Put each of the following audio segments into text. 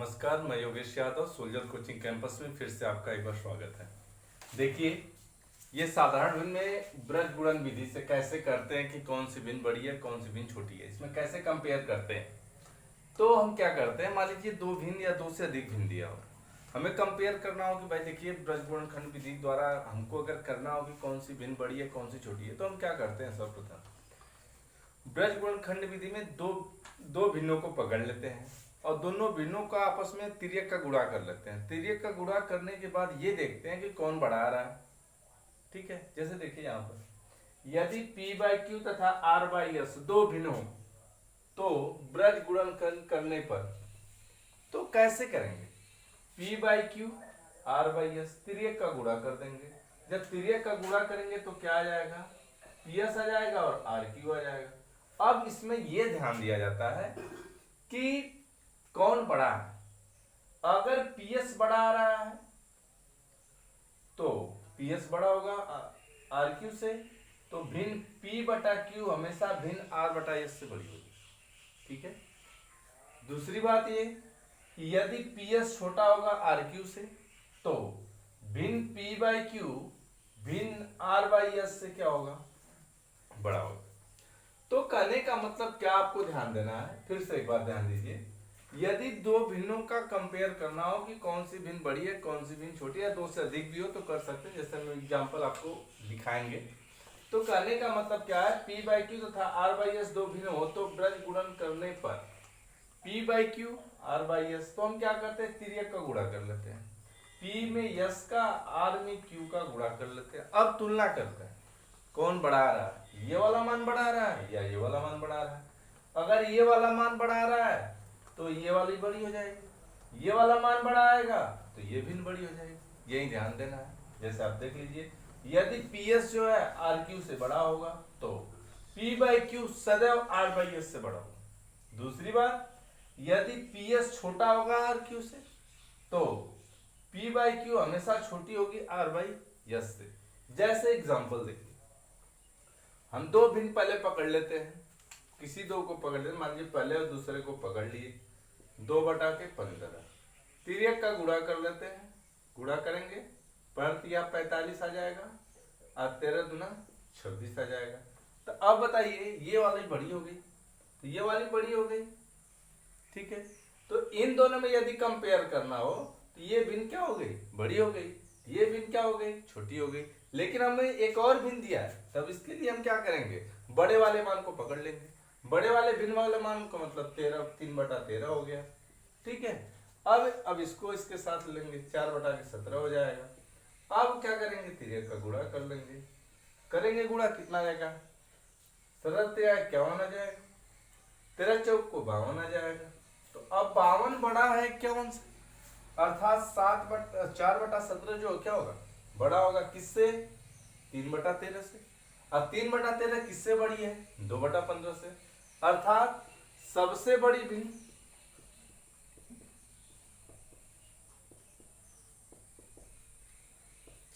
नमस्कार, मैं Yogesh Yadav soldier coaching campus में फिर से आपका एक बार स्वागत है। देखिए, ये साधारण भिन्न में ब्रज गुणन विधि से कैसे करते हैं कि कौन सी भिन्न बड़ी है कौन सी भिन्न छोटी है, इसमें कैसे कंपेयर करते हैं। तो हम क्या करते हैं, मान लीजिए दो भिन्न या दो से अधिक भिन्न दिया हो, हमें कंपेयर करना हो कि भाई देखिए ब्रज गुणनखंड विधि द्वारा हमको अगर करना हो कि कौन सी भिन्न बड़ी है कौन सी छोटी है, तो हम क्या करते हैं, सर्वप्रथम ब्रज गुणनखंड विधि में दो भिन्नों को पकड़ लेते हैं और दोनों भिन्नों का आपस में तिर्यक का गुणा कर लेते हैं। तिर्यक का गुणा करने के बाद ये देखते हैं कि कौन बढ़ा रहा है। ठीक है, जैसे देखिए यहाँ पर यदि P/Q तथा R/S दो भिन्न हो तो ब्रज गुणनखंड करने पर तो कैसे करेंगे, P/Q R/S तिर्यक का गुणा कर देंगे। जब तिर्यक का गुणा करेंगे तो क्या आ जाएगा, PS आ जाएगा और RQ आ जाएगा। अब इसमें यह ध्यान दिया जाता है कि कौन बड़ा है। अगर PS बड़ा आ रहा है तो PS बड़ा होगा RQ से, तो भिन्न P/Q हमेशा भिन्न R/S से बड़ी होगी। ठीक है, दूसरी बात ये कि यदि PS छोटा होगा RQ से तो भिन्न P/Q भिन्न R/S से क्या होगा, बड़ा होगा। तो कहने का मतलब क्या आपको ध्यान देना है, फिर से एक बार ध्यान दीजिए। यदि दो भिन्नों का कंपेयर करना हो कि कौन सी भिन्न बड़ी है कौन सी भिन्न छोटी है, दो से अधिक भी हो तो कर सकते हैं, जैसे हम एग्जांपल आपको दिखाएंगे। तो कहने का मतलब क्या है, P/Q तथा R/S दो भिन्न हो तो ब्रज गुणन करने पर P/Q R/S, तो हम क्या करते हैं, तिर्यक का गुणा कर लेते हैं। P में S का, R में Q का गुणा कर लेते हैं। अब तुलना करते हैं कौन बढ़ा रहा है, ये वाला मान बढ़ा रहा है या ये वाला मान बढ़ा रहा है। अगर ये वाला मान बढ़ा रहा है तो ये वाली बड़ी हो जाएगी, ये वाला मान बढ़ाएगा तो ये भिन्न बड़ी हो जाएगी। यही ध्यान देना है। जैसे आप देख लीजिए, यदि PS जो है RQ से बड़ा होगा तो P/Q सदैव R/S से बड़ा होगा। दूसरी बात, यदि PS छोटा होगा RQ से तो P/Q हमेशा छोटी होगी R/S से। जैसे एग्जांपल देखिए, हम दो भिन्न पहले पकड़ लेते हैं, किसी दो को पकड़ लेते, मान लीजिए पहले और दूसरे को पकड़ लिए, 2/15 तिर्यक का गुणा कर लेते हैं। गुणा करेंगे, परतिया 45 आ जाएगा और 13 दूना 26 आ जाएगा। तो अब बताइए, ये वाली बड़ी हो गई तो ये वाली बड़ी हो गई। ठीक है, तो इन दोनों में यदि कंपेयर करना हो तो ये भिन्न क्या हो गई, बड़ी हो गई, ये भिन्न क्या हो गई, छोटी हो गई। लेकिन हमें एक और भिन्न दिया है, तब इसके लिए हम क्या करेंगे, बड़े वाले मान को पकड़ लेंगे। बड़े वाले भिन्न वाले मान को मतलब 3/13 हो गया। ठीक है, अब इसको इसके साथ लेंगे, 4/17 हो जाएगा। अब क्या करेंगे, तिर्यक का गुणा कर लेंगे। करेंगे गुणा, कितना आएगा, 51 आ जाएगा, 13 चौक को 52 आ जाएगा। तो अब 52 बड़ा है 51 से, अर्थात 4/17 जो क्या होगा, बड़ा होगा किससे, 3/13 से। अब 3/13 किससे बड़ी है, 2/15 से। अर्थात सबसे बड़ी भिन्न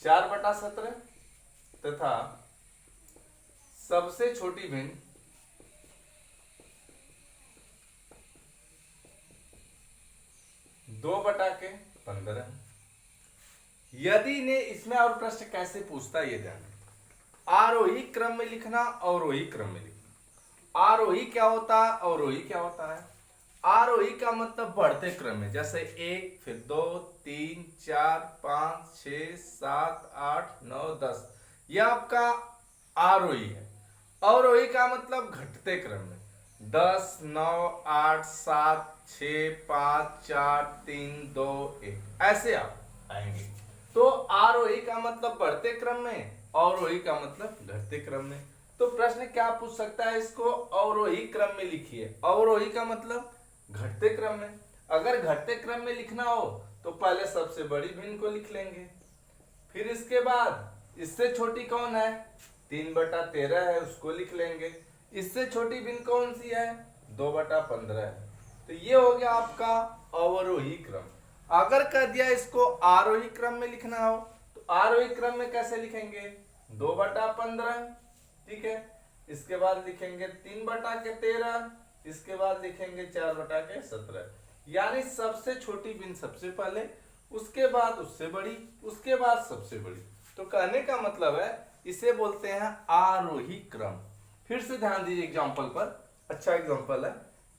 4/17 तथा सबसे छोटी भिन्न 2/15। यदि ने इसमें और प्रश्न कैसे पूछता है, ये ध्यान, आरोही क्रम में लिखना, अवरोही क्रम में लिखना। आरोही क्या होता है, अवरोही क्या होता है। आरोही का मतलब बढ़ते क्रम में, जैसे 1 फिर 2 3 4 5 6 7 8 9 10, यह आपका आरोही है। अवरोही का मतलब घटते क्रम में, 10 9 8 7 6 5 4 3 2 1, ऐसे आप आएंगे। तो आरोही का मतलब बढ़ते क्रम में, अवरोही का मतलब घटते क्रम में। तो प्रश्न क्या पूछ सकता है, इसको अवरोही क्रम में लिखिए। अवरोही का मतलब घटते क्रम में। अगर घटते क्रम में लिखना हो तो पहले सबसे बड़ी भिन्न को लिख लेंगे, फिर इसके बाद इससे छोटी कौन है, 3/13 है, उसको लिख लेंगे। इससे छोटी भिन्न कौन सी है, 2/15 है। तो ये हो गया आपका अवरोही क्रम। अगर कर दिया इसको आरोही क्रम में लिखना हो तो आरोही क्रम में कैसे लिखेंगे, 2/15। ठीक है, इसके बाद लिखेंगे 3/13, इसके बाद लिखेंगे 4/17। यानी सबसे छोटी भिन्न सबसे पहले, उसके बाद उससे बड़ी, उसके बाद सबसे बड़ी। तो कहने का मतलब है इसे बोलते हैं आरोही क्रम। फिर से ध्यान दीजिए एग्जाम्पल पर। अच्छा एग्जाम्पल है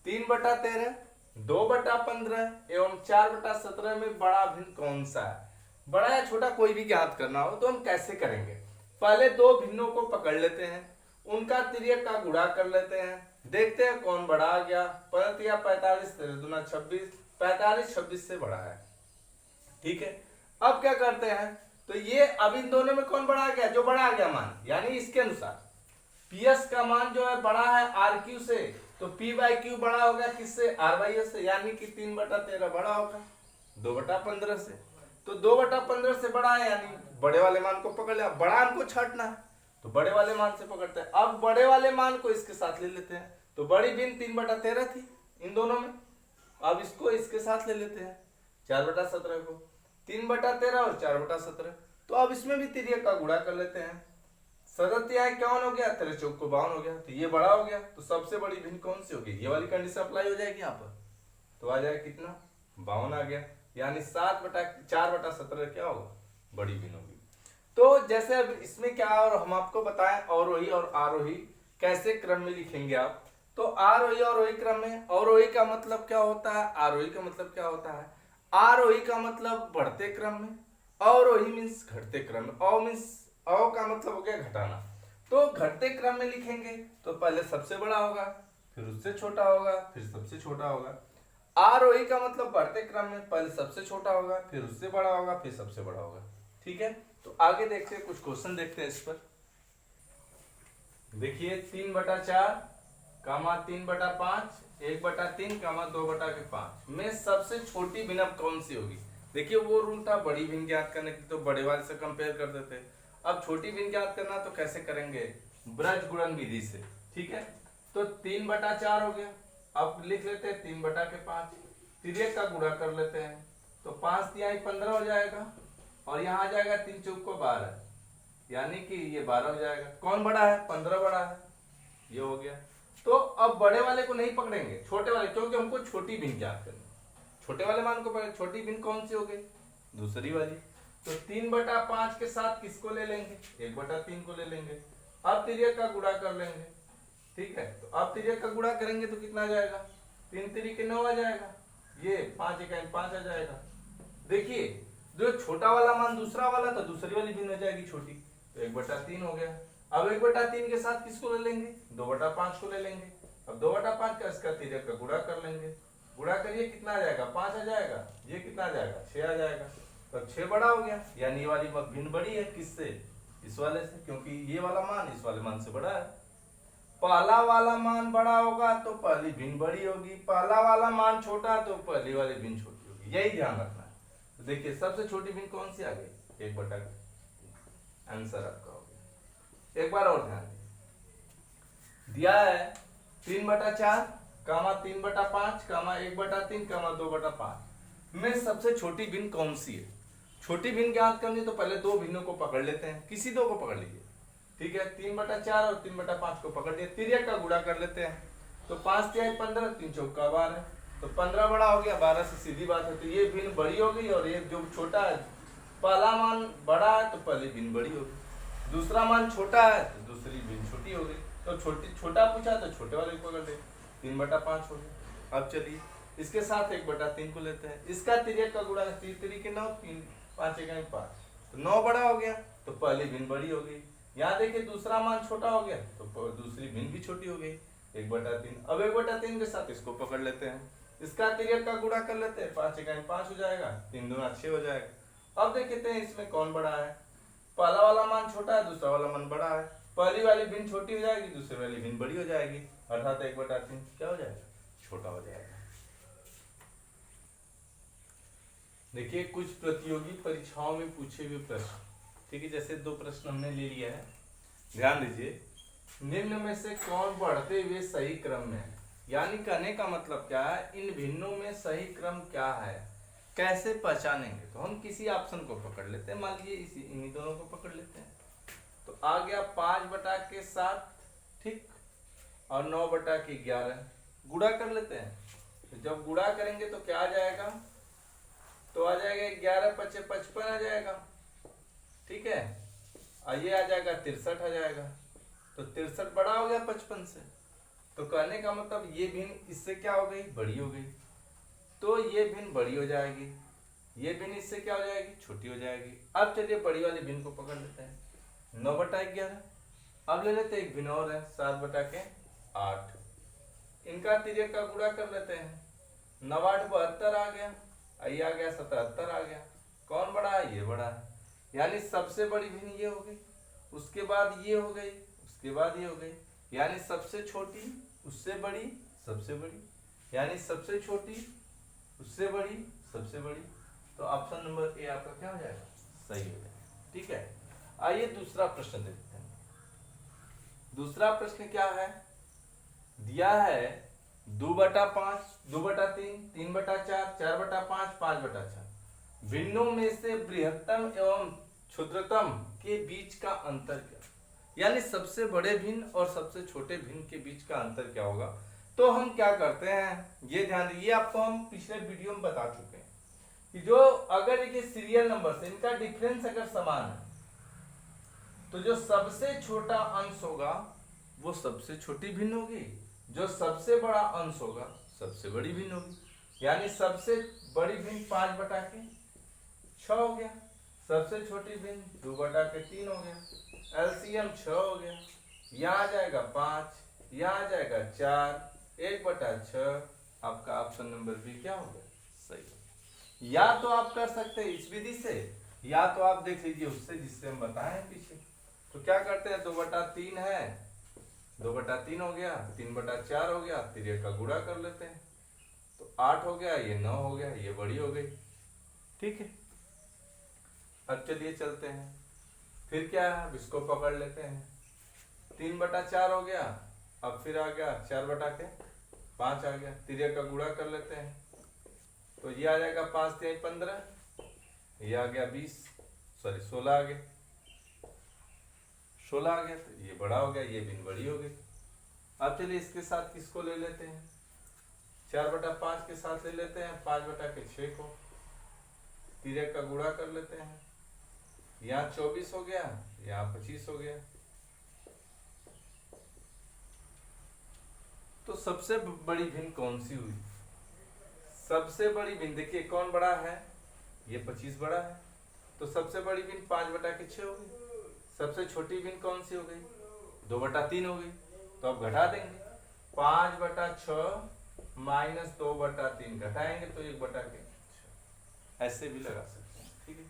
3/13, 2/15 एवं 4/17 में बड़ा भिन्न कौन सा है। बड़ा या छोटा कोई भी ज्ञात करना हो तो हम कैसे करेंगे। पहले दो भिन्नों को पकड़ लेते हैं, उनका तिर्यक का गुणा कर लेते हैं, देखते हैं कौन बड़ा आ गया। 45, 13 दूना 26, 45 26 से बड़ा है। ठीक है, अब क्या करते हैं, तो ये अब इन दोनों में कौन बड़ा आ गया, जो बड़ा आ गया मान, यानी इसके अनुसार पीएस का मान जो है बड़ा है आर क्यू से, तो पी बाई क्यू बड़ा होगा किससे, आर बाई एस से, यानी कि 3/13 बड़ा होगा 2/15 से। तो 2/15 से बड़ा है, यानी बड़े वाले मान को पकड़ लिया। बड़ा हमको छांटना है तो बड़े वाले मान से पकड़ते हैं। अब बड़े वाले मान को इसके साथ ले लेते हैं, तो बड़ी भिन्न 3/13 थी इन दोनों में, अब इसको इसके साथ ले लेते हैं 4/17 को। 3/13 और 4/17, तो अब इसमें भी तिर्यक का गुणा कर लेते हैं। 7 क्या हो गया, 13 चौक को 52 हो गया, तो ये बड़ा हो गया। तो सबसे बड़ी भिन्न कौन सी होगी, ये वाली कंडीशन अप्लाई हो जाएगी यहाँ पर, तो आ जाएगा कितना 52 आ गया, यानी 4/17 क्या होगा, बड़ी भिन्न होगी। तो जैसे अब इसमें क्या और हम आपको बताएं अवरोही और आरोही कैसे क्रम में लिखेंगे आप। तो आरोही और अवरोही क्रम में, अवरोही का मतलब क्या होता है, आरोही का मतलब क्या होता है। आरोही का मतलब बढ़ते क्रम में, अवरोही मीन्स घटते क्रम में। अव का मतलब हो गया घटाना, तो घटते क्रम में लिखेंगे तो पहले सबसे बड़ा होगा, फिर उससे छोटा होगा, फिर सबसे छोटा होगा। आरोही का मतलब बढ़ते क्रम में, पहले सबसे छोटा होगा, फिर उससे बड़ा होगा, फिर सबसे बड़ा होगा। ठीक है, तो आगे देखते हैं, कुछ क्वेश्चन देखते हैं इस पर। देखिए 3/4, 3/5, 1/3, 2/5 में सबसे छोटी भिन्न अब कौन सी होगी। देखिए वो रूल था बड़ी भिन्न ज्ञात करने की, तो बड़े वाले से कंपेयर कर देते। अब छोटी भिन्न ज्ञात करना तो कैसे करेंगे, ब्रज गुणन विधि से। ठीक है, तो 3/4 हो गया, अब लिख लेते हैं 3/5, तिर्यक का गुणा कर लेते हैं, तो 5 तिहाई 15 हो जाएगा, और यहाँ आ जाएगा 3 चौक को 12, यानी कि ये 12 हो जाएगा। कौन बड़ा है, 15 बड़ा है, ये हो गया। तो अब बड़े वाले को नहीं पकड़ेंगे, छोटे वाले, क्योंकि हमको छोटी भिन्न ज्ञात करनी। छोटे वाले मान को पकड़, छोटी भिन्न कौन सी हो गई, दूसरी वाली। तो 3/5 के साथ किसको ले लेंगे, 1/3 को ले लेंगे। अब तिर्यक का गुणा कर लेंगे। ठीक है, तो अब तिर्यक का गुणा करेंगे तो कितना आ जाएगा, 3 तिर्यक 9 आ जाएगा, ये 5 इकाई 5 आ जाएगा। देखिए जो छोटा वाला मान दूसरा वाला था, दूसरी वाली भिन्न हो जाएगी छोटी, तो 1/3 हो गया। अब 1/3 के साथ किसको ले लेंगे, 2/5 को ले लेंगे। अब 2/5 का इसका तिर्यक का गुणा कर लेंगे, गुणा करिए कितना आ जाएगा, 5 आ जाएगा, ये कितना आ जाएगा, 6 आ जाएगा। तो 6 बड़ा हो गया, यानी ये वाली भिन्न बड़ी है किससे, इस वाले से, क्योंकि ये वाला मान इस वाले मान से बड़ा है। पहला वाला मान बड़ा होगा तो पहली भिन्न बड़ी होगी, पहला वाला मान छोटा तो पहली वाली भिन्न छोटी होगी, यही ध्यान रखना है। तो देखिए सबसे छोटी भिन्न कौन सी आ गई, 1/3, आंसर आपका हो गया। एक बार और ध्यान दिया है 3/4, 3/5, 1/3, 2/5 में सबसे छोटी भिन्न कौन सी है। छोटी भिन्न ज्ञात करनी तो पहले दो भिन्नों को पकड़ लेते हैं, किसी दो को पकड़ लीजिए। ठीक है, 3/4 और 3/5 को पकड़ लिया, तिर्यक का गुणा कर लेते हैं, तो 5 तिहाई 15, 3 चौक का 12, तो 15 बड़ा हो गया, 12 से सीधी बात है, तो ये भिन्न बड़ी हो गई, और ये जो छोटा है, पहला मान बड़ा है तो पहली भिन्न बड़ी होगी, दूसरा मान छोटा है तो दूसरी भिन्न छोटी हो गई। तो छोटा पूछा तो छोटे वाले को पकड़ ले, 3/5 हो गया। अब चलिए इसके साथ 1/3 को लेते हैं, इसका तिर्यक का गुणा 3 तिर्यक 9, 3 5 इकाई 5, तो 9 बड़ा हो गया, तो पहली भिन्न बड़ी हो गई। यहाँ देखिए दूसरा मान छोटा हो गया तो दूसरी भिन्न भी छोटी हो गई, 1/3। अब 1/3 के साथ इसको पकड़ लेते हैं, इसका तिर्यक का गुणा कर लेते हैं, 5 इकाई 5 हो जाएगा, 3 दूना 6 हो जाएगा। अब देखते हैं इसमें कौन बड़ा है, पहला वाला मान छोटा है, दूसरा वाला मान बड़ा है, पहली वाली भिन्न छोटी हो जाएगी, दूसरी वाली भिन्न बड़ी हो जाएगी, अर्थात 1/3 क्या हो जाएगा, छोटा हो जाएगा। देखिए कुछ प्रतियोगी परीक्षाओं में पूछे हुए प्रश्न, ठीक है, जैसे 2 प्रश्न हमने ले लिया है, ध्यान दीजिए। निम्न में से कौन बढ़ते हुए सही क्रम में है, यानी कहने का मतलब क्या है, इन भिन्नों में सही क्रम क्या है, कैसे पहचानेंगे। तो हम किसी ऑप्शन को पकड़ लेते हैं, मान लीजिए इन्हीं दोनों को पकड़ लेते हैं, तो आ गया 5/7, ठीक, और 9/11 गुणा कर लेते हैं, तो जब गुणा करेंगे तो क्या आ जाएगा, तो आ जाएगा 11 पचे 55 आ जाएगा, ठीक है। और ये आ जाएगा 63 आ जाएगा, तो 63 बड़ा हो गया 55 से। तो कहने का मतलब ये भिन्न इससे क्या हो गई, बड़ी हो गई, तो ये भिन्न बड़ी हो जाएगी, ये भिन्न इससे क्या हो जाएगी, छोटी हो जाएगी। अब चलिए बड़ी वाली भिन्न को पकड़ लेते हैं, 9/11। अब ले लेते हैं एक भिन्न और है, 7/8। इनका तिर्यक का गुणा कर लेते हैं, 9×8 72 आ गया, ये आ गया 77 आ गया। कौन बड़ा है, ये बड़ा है, यानी सबसे बड़ी भिन्न ये हो गई, उसके बाद ये हो गई, उसके बाद ये हो गई, यानी सबसे छोटी उससे बड़ी सबसे बड़ी, यानी सबसे छोटी उससे बड़ी सबसे बड़ी। तो ऑप्शन नंबर ए आपका क्या हो जाएगा, सही हो जाएगा, ठीक है। आइए दूसरा प्रश्न देखते हैं। दूसरा प्रश्न क्या है, दिया है 2/5, 2/3, 3/4, 4/5, 5/6 भिन्नों में से बृहत्तम एवं क्षुद्रतम के बीच का अंतर क्या, यानी सबसे बड़े भिन्न और सबसे छोटे भिन्न के बीच का अंतर क्या होगा। तो हम क्या करते हैं, ये ध्यान दीजिए, आपको हम पिछले वीडियो में बता चुके हैं कि जो अगर ये सीरियल नंबर से इनका डिफरेंस अगर समान है तो जो सबसे छोटा अंश होगा वो सबसे छोटी भिन्न होगी, जो सबसे बड़ा अंश होगा सबसे बड़ी भिन्न होगी। यानी सबसे बड़ी भिन्न 5/6 हो गया, सबसे छोटी भिन्न 2/3 हो गया, एलसीएम 6 हो गया, यहाँ आ जाएगा 5, यहाँ आ जाएगा 4, 1/6। आपका ऑप्शन नंबर बी क्या हो गया, सही। या तो आप कर सकते हैं इस विधि से, या तो आप देख लीजिए उससे जिससे हम बताएं पीछे। तो क्या करते हैं, 2/3 है, 2/3 हो गया, 3/4 हो गया, तिर्यक का गुणा कर लेते हैं, तो 8 हो गया, ये 9 हो गया, ये बड़ी हो गई, ठीक है। अब चलिए चलते हैं, फिर क्या है, इसको पकड़ लेते हैं, 3/4 हो गया, अब फिर आ गया 4/5 आ गया, तिर्यक का गुणा कर लेते हैं, तो ये आ जाएगा 5 3 15, ये आ गया 16 आ गया, 16 आ गया, तो ये बड़ा हो गया, ये भिन्न बड़ी हो गई। अब चलिए इसके साथ किसको ले लेते हैं, 4/5 के साथ ले लेते हैं 5/6 को, तिर्यक का गुणा कर लेते हैं, यहाँ 24 हो गया, यहाँ 25 हो गया। तो सबसे बड़ी भिन्न कौन सी हुई, सबसे बड़ी भिन्न देखिए कौन बड़ा है, ये 25 बड़ा है, तो सबसे बड़ी भिन्न 5/6 हो गई। सबसे छोटी भिन्न कौन सी हो गई, 2/3 हो गई। तो अब घटा देंगे, 5/6 - 2/3 घटाएंगे तो 1/6, ऐसे भी लगा सकते हैं, ठीक है।